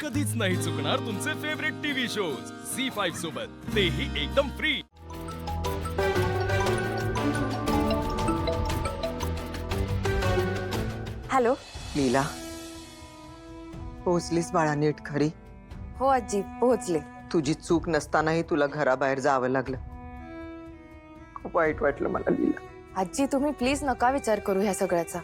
कधीच नाही चुकणार तुमचे फेवरेट टीव्ही शोज झी5 सोबत, तेही एकदम फ्री। हॅलो लीला, पोहोचलीस बाळा नीट खरी? हो आजी, पोहोचले। तुझी चूक नसतानाही तुला घराबाहेर जावं लागलं, खूप वाईट वाटलं मला लीला। आजी तुम्ही प्लीज नका विचार करू ह्या सगळ्याचा।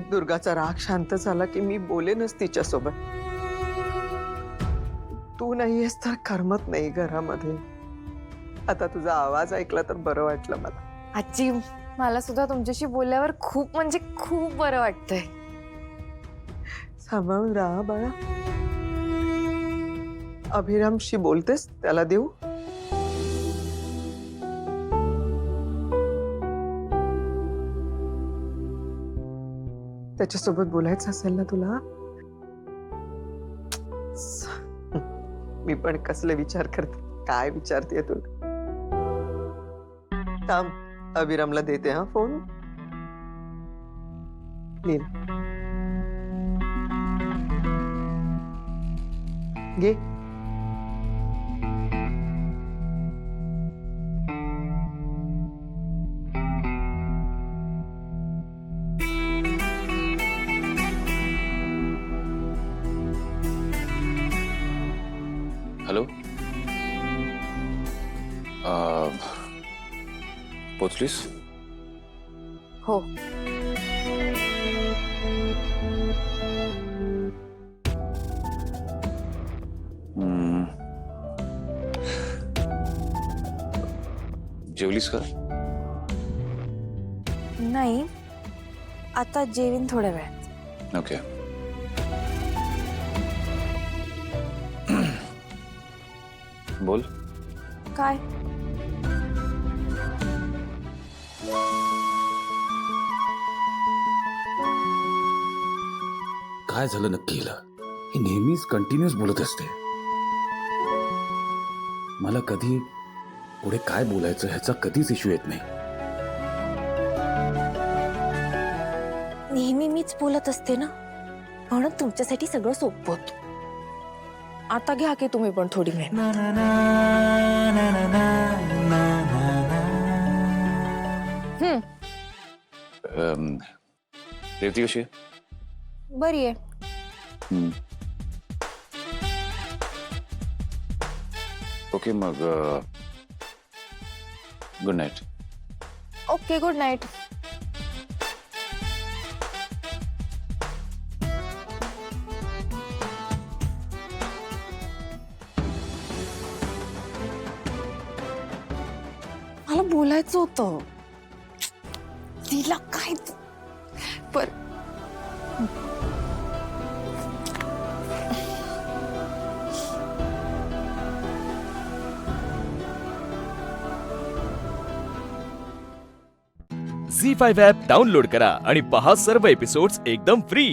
दुर्गाचा राग शांत झाला की मी बोलेनच तिच्यासोबत। तू नाहीयेस तर करमत नाही घरामध्ये। आता तुझा आवाज ऐकला तर बरं वाटलं मला। आजी मला सुद्धा तुमच्याशी बोलल्यावर खूप म्हणजे खूप बरं वाटतंय। सांभाळून राहा बाळा। अभिरामशी बोलतेस? त्याला देऊ? त्याच्यासोबत बोलायचं असेल ना तुला? मी पण कसले विचार करते, काय विचारते तुला? थांब, अभिरामला देते हा फोन। घे। हेलो, पोचलीस? हो जेवलीस का? नाही, आता जेवीन थोड्या वेळात। ओके। बोल। काय? काय झालं नक्की हिला? ही नेहमीच कंटिन्युअस बोलत असते। मला कधी पुढे काय बोलायचं ह्याचा कधीच इश्यू येत नाही। नेहमी मीच बोलत असते ना, म्हणून तुमच्यासाठी सगळं सोपं होतं। आता घ्या की तुम्ही पण थोडी मेहनत। रेवती कशी आहे? बरी आहे। ओके, मग good night. Okay, good night. मला बोलायचं होतं तिला काय पर झी5 ॲप डाउनलोड करा आणि पहा सर्व एपिसोड्स एकदम फ्री।